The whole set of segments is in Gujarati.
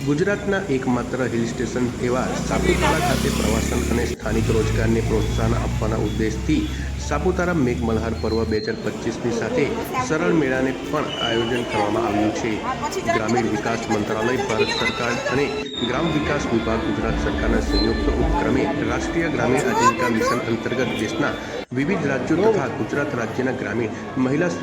ગુજરાતના એકમાત્ર હિલ સ્ટેશન એવા સાપુતારા ખાતે પ્રવાસન અને સ્થાનિક રોજગારને પ્રોત્સાહન આપવાના ઉદ્દેશથી સાપુતારા મેઘમલ્હાર પર્વ 2025ની સાથે સરળ મેળાને પણ આયોજન કરવામાં આવ્યું છે। ગ્રામીણ વિકાસ મંત્રાલય ભારત સરકાર અને ગ્રામ વિકાસ વિભાગ ગુજરાત સરકારના સંયુક્ત ઉપક્રમે રાષ્ટ્રીય ગ્રામીણ આજીવિકા મિશન અંતર્ગત દેશના વિવિધ રાજ્યો તથા ગુજરાત રાજ્યના ગ્રામીણ મહિલા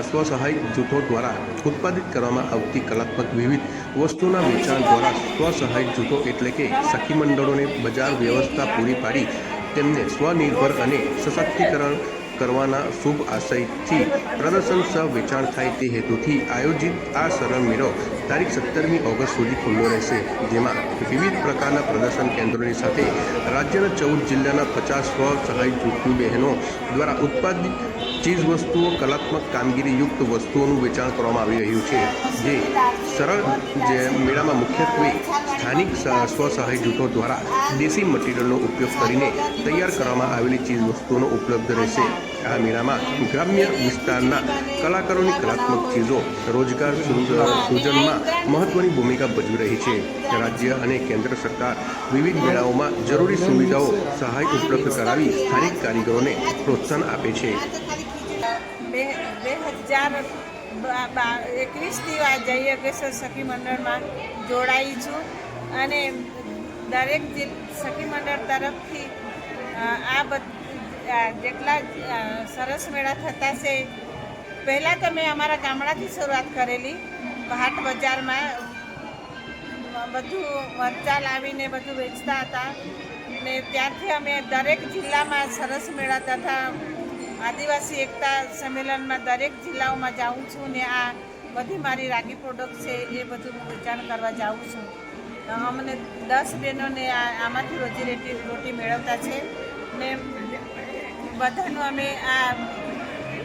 સ્વસહાય જૂથો દ્વારા ઉત્પાદિત કરવામાં આવતી કલાત્મક વિવિધ વસ્તુઓના વેચાણ દ્વારા સ્વસહાય જૂથો એટલે કે સખી મંડળોને બજાર વ્યવસ્થા પૂરી પાડી તેમને સ્વનિર્ભર અને સશક્તિકરણ કરવાના શુભ આશયથી પ્રદર્શન સહ વેચાણ થાય તે હેતુથી આયોજિત આ સરળ મેળો તારીખ 17મી ઓગસ્ટ સુધી ખુલ્લો રહેશે, જેમાં વિવિધ પ્રકારના પ્રદર્શન કેન્દ્રોની સાથે રાજ્યના 14 જિલ્લાના 50 સ્વસહાય જૂથની બહેનો દ્વારા ઉત્પાદિત ચીજ વસ્તુઓ કલાત્મક કામગીરીયુક્ત વસ્તુઓનું વેચાણ કરવામાં આવી રહ્યું છે। જે સરળ મેળામાં મુખ્યત્વે સ્થાનિક સ્વસહાય જૂથો દ્વારા દેશી મટીરિયલનો ઉપયોગ કરીને તૈયાર કરવામાં આવેલી ચીજ વસ્તુઓનો ઉપલબ્ધ રહેશે। આ મેળામાં ગ્રામ્ય વિસ્તારના કલાકારોની કલાત્મક ચીજો રોજગાર સૃજનમાં મહત્વની ભૂમિકા ભજવી રહી છે। રાજ્ય અને કેન્દ્ર સરકાર વિવિધ મેળાઓમાં જરૂરી સુવિધાઓ સહાય ઉપલબ્ધ કરાવી સ્થાનિક કારીગરોને પ્રોત્સાહન આપે છે। 2021થી આ જય યોગેશ્વર સખી મંડળમાં જોડાઈ છું અને દરેક સખી મંડળ તરફથી જેટલા સરસ મેળા થતા છે। પહેલાં તો મેં અમારા ગામડાથી શરૂઆત કરેલી, હાટ બજારમાં બધું મરચાં લાવીને બધું વેચતા હતા ને ત્યારથી અમે દરેક જિલ્લામાં સરસ મેળા તથા આદિવાસી એકતા સંમેલનમાં દરેક જિલ્લાઓમાં જાઉં છું ને આ બધી મારી રાગી પ્રોડક્ટ છે એ બધું વેચાણ કરવા જાઉં છું। અમને 10 બહેનોને આમાંથી રોટી મેળવતા છે ને બધાનું અમે આ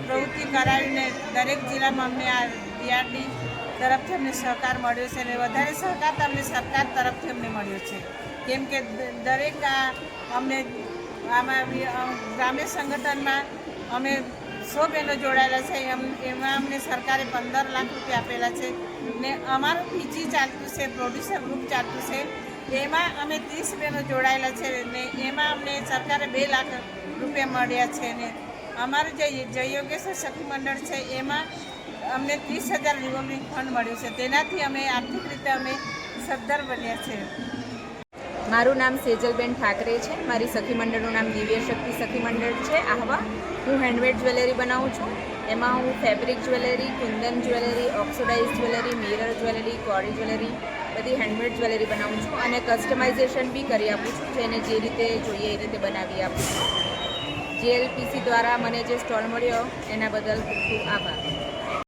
પ્રવૃત્તિ કરાવીને દરેક જિલ્લામાં અમને આ DRD તરફથી અમને સહકાર મળ્યો છે અને વધારે સહકાર તો અમને સરકાર તરફથી અમને મળ્યો છે, કેમ કે દરેક અમને આમાં ગ્રામ્ય સંગઠનમાં અમે 100 બહેનો જોડાયેલા છે, એમાં અમને સરકારે 15 લાખ રૂપિયા આપેલા છે ને અમારું PG ચાલતું છે, પ્રોડ્યુસર ગ્રુપ ચાલતું છે, એમાં અમે 30 બહેનો જોડાયેલા છે ને એમાં અમને સરકારે 2 લાખ રૂપિયા મળ્યા છે ને અમારું જે જય યોગેશ્વર સખી મંડળ છે એમાં અમને 30,000 રિવોલ્વિંગ ફંડ મળ્યું છે, તેનાથી અમે આર્થિક રીતે અમે સદ્ધર બન્યા છે। મારું નામ સેજલબેન ઠાકરે છે। મારી સખી મંડળનું નામ દિવ્ય શક્તિ સખી મંડળ છે આહવા। હું હેન્ડમેડ જ્વેલરી બનાવું છું। એમાં હું fabric jewellery, Kundan jewellery, oxidise jewellery, mirror jewellery, કોડી જ્વેલરી બધી હેન્ડમેડ જ્વેલરી બનાવું છું અને કસ્ટમાઇઝેશન બી કરી આપું છું, જેને જે રીતે જોઈએ એ રીતે બનાવી આપું છું। JLPC દ્વારા મને જે સ્ટોલ મળ્યો એના બદલ ખૂબ ખૂબ આભાર।